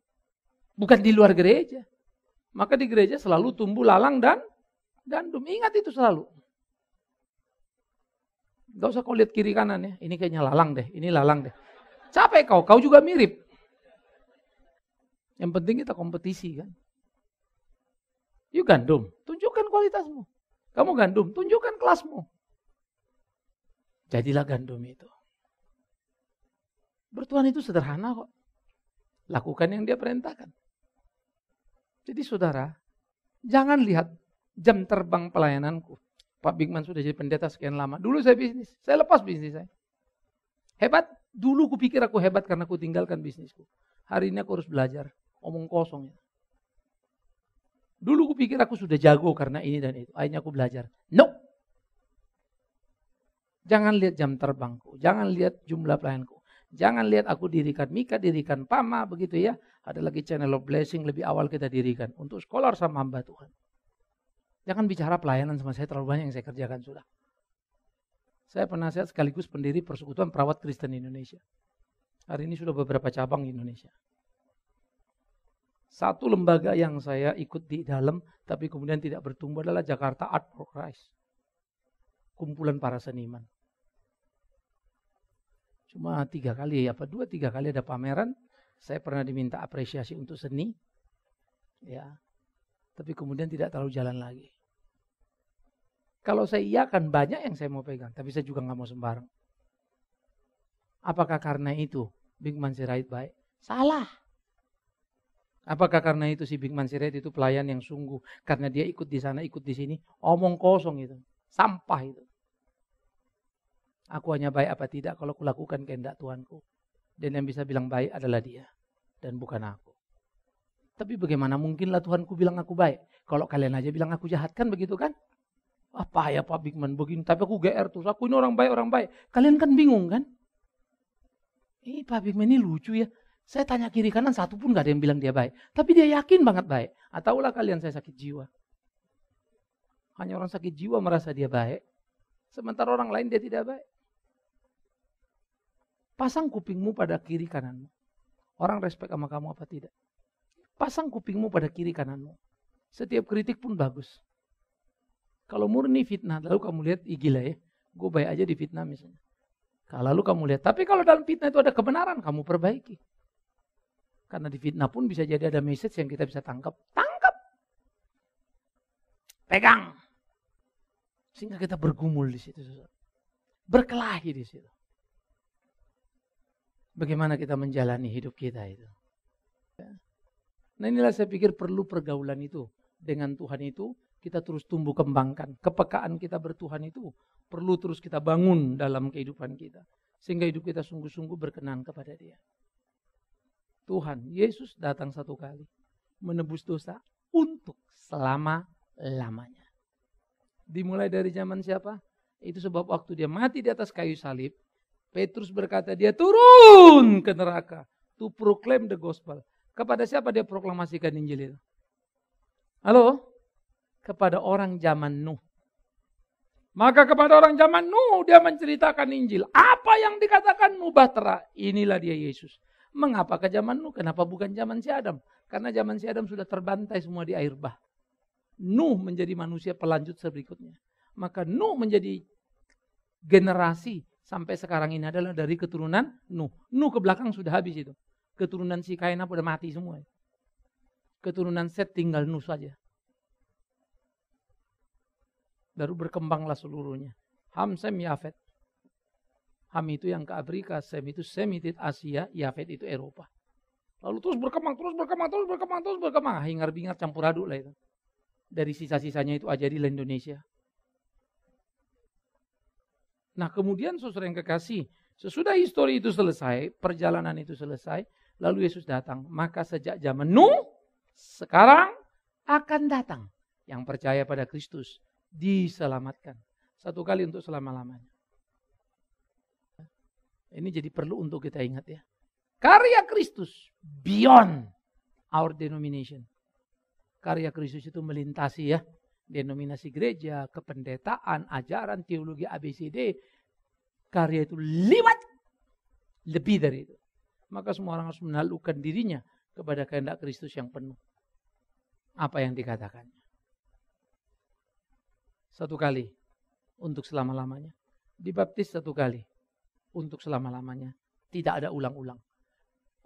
Bukan di luar gereja. Maka di gereja selalu tumbuh lalang dan gandum. Ingat itu selalu. Gak usah kau lihat kiri kanan ya. Ini kayaknya lalang deh. Ini lalang deh. Capek kau. Kau juga mirip. Yang penting kita kompetisi kan. Yuk gandum. Tunjukkan kualitasmu. Kamu gandum, tunjukkan kelasmu. Jadilah gandum itu. Bertuhan itu sederhana kok. Lakukan yang dia perintahkan. Jadi saudara, jangan lihat jam terbang pelayananku. Pak Bigman sudah jadi pendeta sekian lama. Dulu saya bisnis, saya lepas bisnis saya. Hebat, dulu kupikir aku hebat karena aku tinggalkan bisnisku. Hari ini aku harus belajar, omong kosong ya. Dulu kupikir aku sudah jago karena ini dan itu. Akhirnya aku belajar. No. Jangan lihat jam terbangku, jangan lihat jumlah pelayanku. Jangan lihat aku dirikan Mika, dirikan Pama, begitu ya. Ada lagi channel of blessing lebih awal kita dirikan. Untuk scholar sama hamba Tuhan. Jangan bicara pelayanan sama saya, terlalu banyak yang saya kerjakan sudah. Saya penasihat sekaligus pendiri Persekutuan Perawat Kristen Indonesia. Hari ini sudah beberapa cabang di Indonesia. Satu lembaga yang saya ikut di dalam, tapi kemudian tidak bertumbuh adalah Jakarta Art for Christ. Kumpulan para seniman. Cuma 2-3 kali ada pameran. Saya pernah diminta apresiasi untuk seni. Ya. Tapi kemudian tidak terlalu jalan lagi. Kalau saya iakan banyak yang saya mau pegang. Tapi saya juga nggak mau sembarang. Apakah karena itu Bigman Sirait baik? Salah. Apakah karena itu si Bigman Sirait itu pelayan yang sungguh? Karena dia ikut di sana, ikut di sini. Omong kosong itu. Sampah itu. Aku hanya baik apa tidak kalau kulakukan kehendak Tuhanku. Dan yang bisa bilang baik adalah dia. Dan bukan aku. Tapi bagaimana mungkinlah Tuhanku bilang aku baik. Kalau kalian aja bilang aku jahat kan begitu kan. Apa ya Pak Bigman begini. Tapi aku GR terus. Aku ini orang baik. Kalian kan bingung kan. Pak Bigman ini lucu ya. Saya tanya kiri kanan satu pun gak ada yang bilang dia baik. Tapi dia yakin banget baik. Ataulah kalian saya sakit jiwa. Hanya orang sakit jiwa merasa dia baik. Sementara orang lain dia tidak baik. Pasang kupingmu pada kiri kananmu. Orang respect sama kamu apa tidak? Pasang kupingmu pada kiri kananmu. Setiap kritik pun bagus. Kalau murni fitnah, lalu kamu lihat, gila ya, gue baik aja di fitnah misalnya. Lalu kamu lihat, tapi kalau dalam fitnah itu ada kebenaran, kamu perbaiki. Karena di fitnah pun bisa jadi ada message yang kita bisa tangkap. Tangkap. Pegang. Sehingga kita bergumul di situ. Berkelahi di situ. Bagaimana kita menjalani hidup kita itu. Nah inilah saya pikir perlu pergaulan itu. Dengan Tuhan itu kita terus tumbuh kembangkan. Kepekaan kita bertuhan itu perlu terus kita bangun dalam kehidupan kita. Sehingga hidup kita sungguh-sungguh berkenan kepada Dia. Tuhan, Yesus datang satu kali. Menebus dosa untuk selama-lamanya. Dimulai dari zaman siapa? Itu sebab waktu Dia mati di atas kayu salib. Petrus berkata dia turun ke neraka. To proclaim the gospel. Kepada siapa dia proklamasikan Injil itu? Halo? Kepada orang zaman Nuh. Maka kepada orang zaman Nuh dia menceritakan Injil. Apa yang dikatakan Nuh bahtera? Inilah dia Yesus. Mengapa ke zaman Nuh? Kenapa bukan zaman si Adam? Karena zaman si Adam sudah terbantai semua di air bah. Nuh menjadi manusia pelanjut berikutnya. Maka Nuh menjadi generasi sampai sekarang ini adalah dari keturunan Nuh. Nuh ke belakang sudah habis itu. Keturunan si Kain udah mati semua. Keturunan Set tinggal Nuh saja. Baru berkembanglah seluruhnya. Ham, Sem, Yafet. Ham itu yang ke Afrika, Sem itu Semitit Asia, Yafet itu Eropa. Lalu terus berkembang. Hingar-bingar campur aduk lah itu. Dari sisa-sisanya itu ajadilah Indonesia. Nah kemudian saudara yang kekasih, sesudah histori itu selesai, perjalanan itu selesai, lalu Yesus datang. Maka sejak zaman Nuh, sekarang akan datang. Yang percaya pada Kristus, diselamatkan. Satu kali untuk selama-lamanya. Ini jadi perlu untuk kita ingat ya. Karya Kristus, beyond our denomination. Karya Kristus itu melintasi ya. Denominasi gereja, kependetaan, ajaran, teologi ABCD, karya itu liwat lebih dari itu. Maka semua orang harus menaklukkan dirinya kepada kehendak Kristus yang penuh. Apa yang dikatakannya? Satu kali untuk selama-lamanya. Dibaptis satu kali untuk selama-lamanya. Tidak ada ulang-ulang.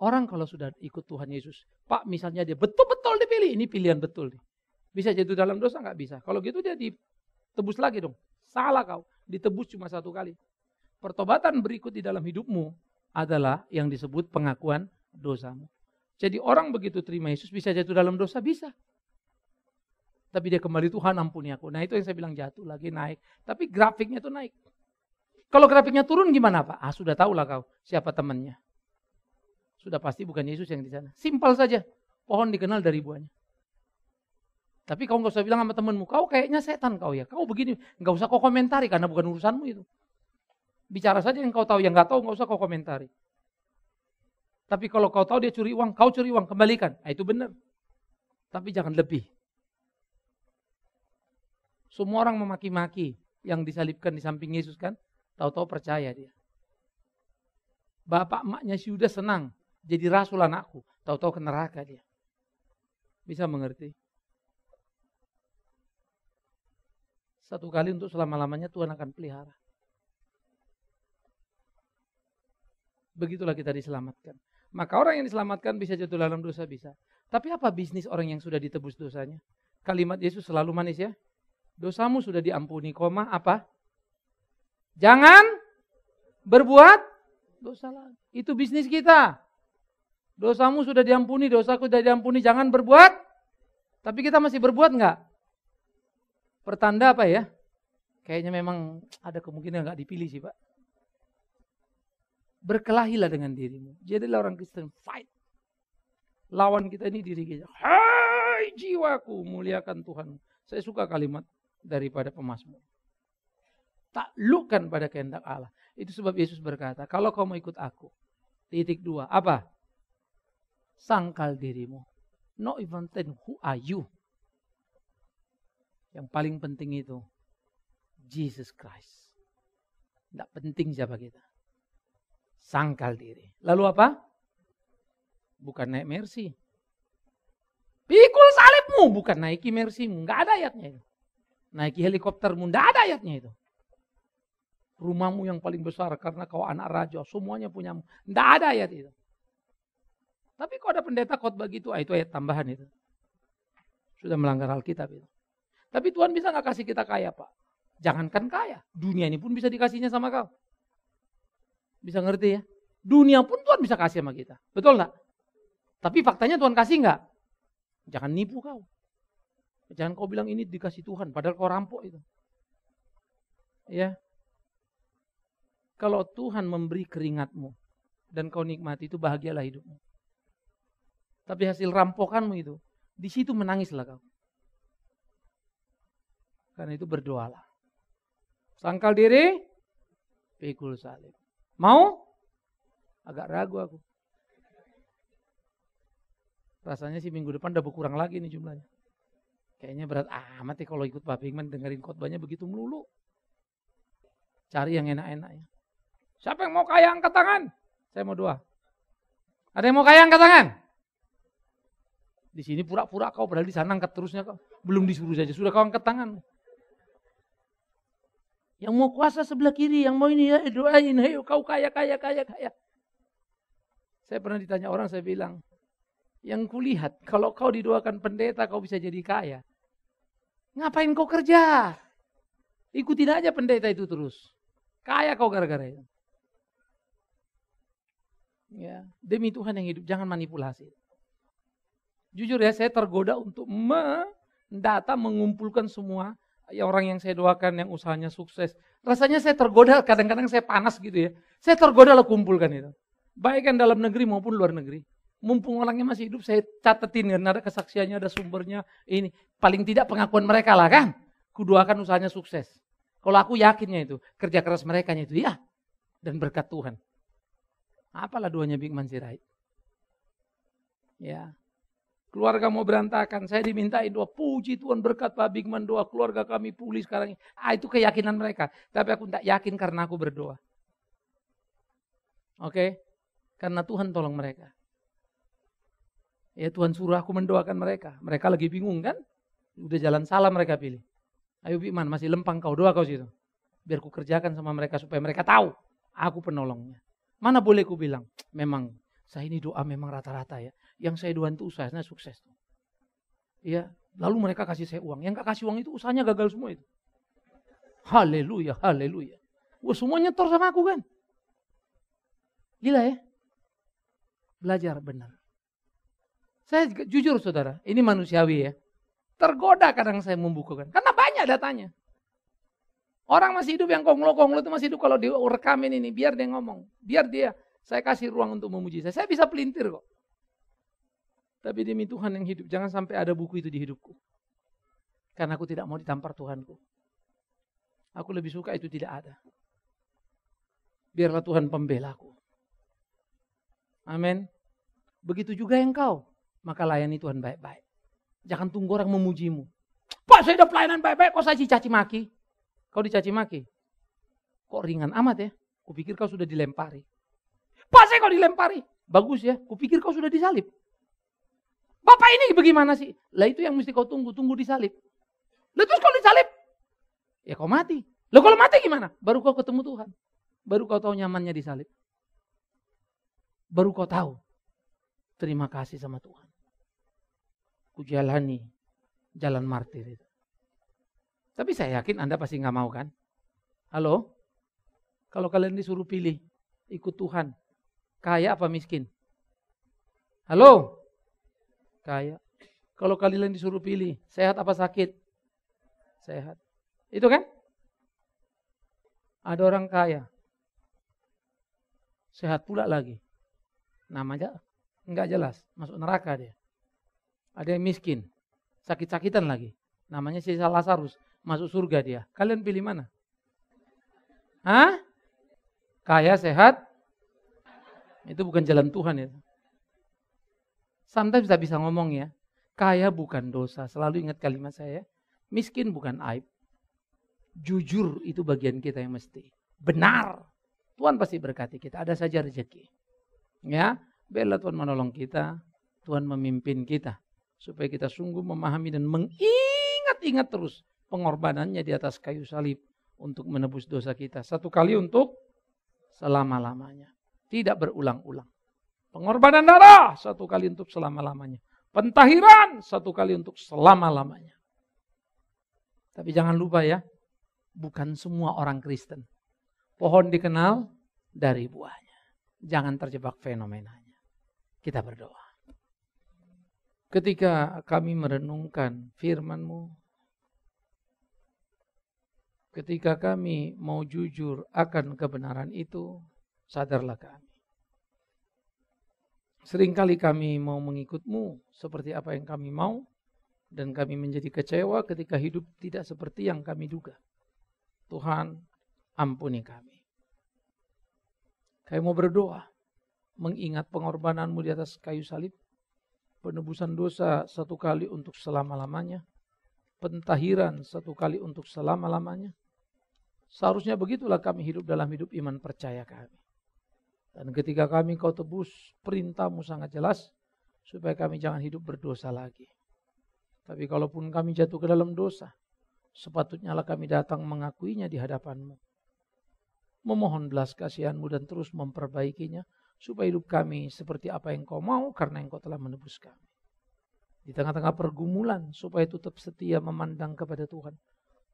Orang kalau sudah ikut Tuhan Yesus, Pak misalnya dia betul-betul dipilih, ini pilihan betul nih. Bisa jatuh dalam dosa? Nggak bisa. Kalau gitu dia ditebus lagi dong. Salah kau. Ditebus cuma satu kali. Pertobatan berikut di dalam hidupmu adalah yang disebut pengakuan dosamu. Jadi orang begitu terima Yesus bisa jatuh dalam dosa? Bisa. Tapi dia kembali, Tuhan ampuni aku. Nah itu yang saya bilang jatuh lagi naik. Tapi grafiknya itu naik. Kalau grafiknya turun gimana Pak? Sudah tahulah kau siapa temannya. Sudah pasti bukan Yesus yang di sana. Simpel saja. Pohon dikenal dari buahnya. Tapi kau nggak usah bilang sama temanmu, kau kayaknya setan kau ya, kau begini, nggak usah kau komentari karena bukan urusanmu itu. Bicara saja yang kau tahu, yang nggak tahu nggak usah kau komentari. Tapi kalau kau tahu dia curi uang, kau curi uang, kembalikan. Nah, itu benar. Tapi jangan lebih. Semua orang memaki-maki yang disalibkan di samping Yesus kan, tahu-tahu percaya dia. Bapak emaknya sudah senang, jadi rasul anakku, tahu-tahu ke neraka dia. Bisa mengerti? Satu kali untuk selama-lamanya Tuhan akan pelihara. Begitulah kita diselamatkan. Maka orang yang diselamatkan bisa jatuh dalam dosa, bisa. Tapi apa bisnis orang yang sudah ditebus dosanya? Kalimat Yesus selalu manis ya. Dosamu sudah diampuni, apa? Jangan berbuat dosa lagi. Itu bisnis kita. Dosamu sudah diampuni, dosaku sudah diampuni, jangan berbuat. Tapi kita masih berbuat enggak? Pertanda apa ya? Kayaknya memang ada kemungkinan enggak dipilih sih Pak. Berkelahilah dengan dirimu. Jadilah orang Kristen, fight. Lawan kita ini diri kita. Hai jiwaku, muliakan Tuhan. Saya suka kalimat daripada pemazmur. Taklukkan pada kehendak Allah. Itu sebab Yesus berkata, kalau kau mau ikut aku. Titik 2, apa? Sangkal dirimu. Not even then, who are you? Yang paling penting itu, Jesus Christ. Tidak penting siapa kita. Sangkal diri. Lalu apa? Bukan naik Mercy. Pikul salibmu, bukan naiki Mercymu. Enggak ada ayatnya itu. Naiki helikoptermu, enggak ada ayatnya itu. Rumahmu yang paling besar karena kau anak raja, semuanya punyamu. Enggak ada ayat itu. Tapi kalau ada pendeta khotbah gitu, itu ayat tambahan itu. Sudah melanggar Alkitab itu. Tapi Tuhan bisa enggak kasih kita kaya, Pak? Jangankan kaya, dunia ini pun bisa dikasihnya sama kau. Bisa ngerti ya? Dunia pun Tuhan bisa kasih sama kita. Betul enggak? Tapi faktanya Tuhan kasih enggak? Jangan nipu kau. Jangan kau bilang ini dikasih Tuhan, padahal kau rampok itu. Ya. Kalau Tuhan memberi keringatmu dan kau nikmati itu, bahagialah hidupmu. Tapi hasil rampokanmu itu, di situ menangislah kau. Karena itu berdoalah. Sangkal diri, pikul salib. Mau? Agak ragu aku. Rasanya sih minggu depan udah berkurang lagi nih jumlahnya. Kayaknya berat amat ya kalau ikut Pak Bingman dengerin khotbahnya begitu melulu. Cari yang enak-enaknya. Siapa yang mau kaya angkat tangan? Saya mau doa. Ada yang mau kaya angkat tangan? Di sini pura-pura kau, padahal di sana angkat terusnya kau. Belum disuruh saja, sudah kau angkat tangan. Yang mau kuasa sebelah kiri, yang mau ini ya doain, ayo kau kaya. Saya pernah ditanya orang, saya bilang, yang kulihat kalau kau didoakan pendeta kau bisa jadi kaya. Ngapain kau kerja? Ikutin aja pendeta itu terus. Kaya kau gara-gara itu. Ya, demi Tuhan yang hidup, jangan manipulasi. Jujur ya, saya tergoda untuk mengumpulkan semua orang yang saya doakan yang usahanya sukses. Rasanya saya tergoda, kadang-kadang saya panas gitu ya. Saya tergoda lah kumpulkan itu. Baik yang dalam negeri maupun luar negeri. Mumpung orangnya masih hidup, saya catetin kan, ada kesaksiannya, ada sumbernya. Ini paling tidak pengakuan mereka lah kan. Kudoakan usahanya sukses. Kalau aku yakinnya itu, kerja keras mereka itu ya. Dan berkat Tuhan. Apalah doanya Bigman Sirait. Ya. Keluarga mau berantakan, saya dimintain doa, puji Tuhan berkat Pak Bigman, doa keluarga kami pulih sekarang. Itu keyakinan mereka, tapi aku tidak yakin karena aku berdoa. Oke? Karena Tuhan tolong mereka. Ya Tuhan suruh aku mendoakan mereka. Mereka lagi bingung kan? Udah jalan salah mereka pilih. Ayo Bigman, masih lempang kau, doa kau situ. Biar ku kerjakan sama mereka supaya mereka tahu aku penolongnya. Mana boleh ku bilang, memang saya ini doa memang rata-rata ya. Yang saya doain itu usahanya sukses. Ya, lalu mereka kasih saya uang. Yang gak kasih uang itu usahanya gagal semua itu. Haleluya, haleluya. Wah, semua nyetor sama aku kan. Gila ya. Belajar benar. Saya jujur saudara, ini manusiawi ya. Tergoda kadang saya membukukan. Karena banyak datanya. Orang masih hidup yang konglo-konglo itu masih hidup kalau direkamin ini. Biar dia ngomong. Biar dia. Saya kasih ruang untuk memuji saya. Saya bisa pelintir kok. Tapi demi Tuhan yang hidup. Jangan sampai ada buku itu di hidupku. Karena aku tidak mau ditampar Tuhanku. Aku lebih suka itu tidak ada. biarlah Tuhan pembelaku. Amin. Begitu juga engkau, maka layani Tuhan baik-baik. Jangan tunggu orang memujimu. Pak, saya udah pelayanan baik-baik, kok saya dicaci maki? Kau dicaci maki? Kok ringan amat ya? Kupikir kau sudah dilempari. Pak, saya kau dilempari. Bagus ya, kupikir kau sudah disalib. Bapak ini bagaimana sih? Lah itu yang mesti kau tunggu disalib. Lah terus kau disalib, ya kau mati. Lah kalau mati gimana? Baru kau ketemu Tuhan. Baru kau tahu nyamannya disalib. Baru kau tahu terima kasih sama Tuhan. Kujalani jalan martir itu. Tapi saya yakin Anda pasti nggak mau kan? Halo? Kalau kalian disuruh pilih ikut Tuhan, kaya apa miskin? Halo? Kaya. Kalau kalian disuruh pilih, sehat apa sakit? Sehat. Itu kan? Ada orang kaya. Sehat pula lagi. Namanya enggak jelas, masuk neraka dia. Ada yang miskin, sakit-sakitan lagi. Namanya si Lazarus, masuk surga dia. Kalian pilih mana? Hah? Kaya, sehat? Itu bukan jalan Tuhan itu. Sometimes kita bisa ngomong ya, kaya bukan dosa. Selalu ingat kalimat saya, miskin bukan aib. Jujur itu bagian kita yang mesti. Benar. Tuhan pasti berkati kita, ada saja rezeki. Ya, biarlah Tuhan menolong kita, Tuhan memimpin kita. Supaya kita sungguh memahami dan mengingat-ingat terus pengorbanannya di atas kayu salib untuk menebus dosa kita. Satu kali untuk selama-lamanya. Tidak berulang-ulang. Pengorbanan darah satu kali untuk selama-lamanya. Pentahiran satu kali untuk selama-lamanya. Tapi jangan lupa ya, bukan semua orang Kristen. Pohon dikenal dari buahnya. Jangan terjebak fenomenanya. Kita berdoa. Ketika kami merenungkan firman-Mu, ketika kami mau jujur akan kebenaran itu, sadarlah kami. Seringkali kami mau mengikut-Mu seperti apa yang kami mau, dan kami menjadi kecewa ketika hidup tidak seperti yang kami duga. Tuhan, ampuni kami. Kami mau berdoa, mengingat pengorbanan-Mu di atas kayu salib, penebusan dosa satu kali untuk selama-lamanya, pentahiran satu kali untuk selama-lamanya. Seharusnya begitulah kami hidup dalam hidup iman percaya kami. Dan ketika kami Kau tebus, perintah-Mu sangat jelas, supaya kami jangan hidup berdosa lagi. Tapi kalaupun kami jatuh ke dalam dosa, sepatutnya lah kami datang mengakuinya di hadapan-Mu. Memohon belas kasihan-Mu dan terus memperbaikinya, supaya hidup kami seperti apa yang Kau mau, karena Engkau telah menebus kami. Di tengah-tengah pergumulan, supaya tetap setia memandang kepada Tuhan.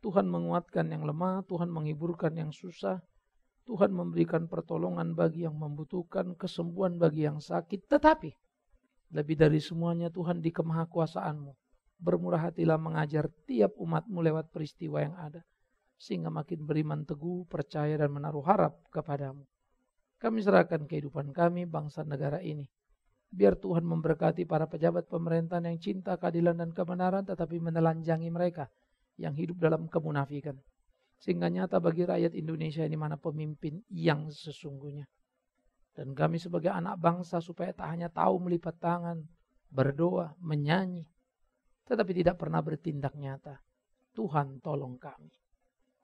Tuhan menguatkan yang lemah, Tuhan menghiburkan yang susah, Tuhan memberikan pertolongan bagi yang membutuhkan, kesembuhan bagi yang sakit. Tetapi, lebih dari semuanya Tuhan di kemahakuasaan-Mu, bermurah hatilah mengajar tiap umat-Mu lewat peristiwa yang ada. Sehingga makin beriman teguh, percaya dan menaruh harap kepadamu. Kami serahkan kehidupan kami, bangsa negara ini. Biar Tuhan memberkati para pejabat pemerintahan yang cinta keadilan dan kebenaran, tetapi menelanjangi mereka yang hidup dalam kemunafikan. Sehingga nyata bagi rakyat Indonesia ini mana pemimpin yang sesungguhnya. Dan kami sebagai anak bangsa supaya tak hanya tahu melipat tangan, berdoa, menyanyi, tetapi tidak pernah bertindak nyata. Tuhan tolong kami.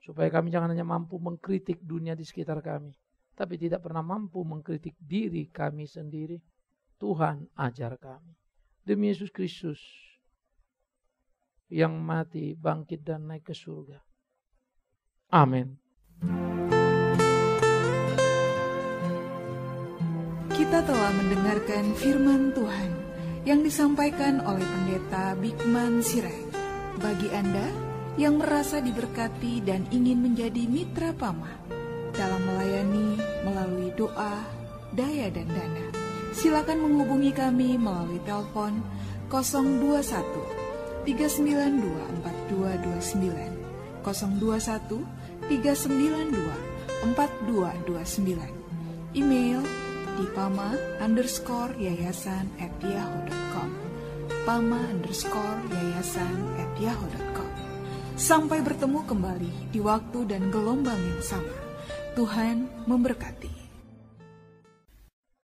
Supaya kami jangan hanya mampu mengkritik dunia di sekitar kami, tapi tidak pernah mampu mengkritik diri kami sendiri. Tuhan ajar kami. Demi Yesus Kristus yang mati, bangkit dan naik ke surga. Amin. Kita telah mendengarkan firman Tuhan yang disampaikan oleh Pendeta Bigman Sirait. Bagi Anda yang merasa diberkati dan ingin menjadi mitra PAMA dalam melayani melalui doa, daya dan dana, silakan menghubungi kami melalui telepon 021 392 4229, 021 392 4229, email di pama_yayasan@yahoo.com, pama_yayasan@yahoo.com. Sampai bertemu kembali di waktu dan gelombang yang sama. Tuhan memberkati.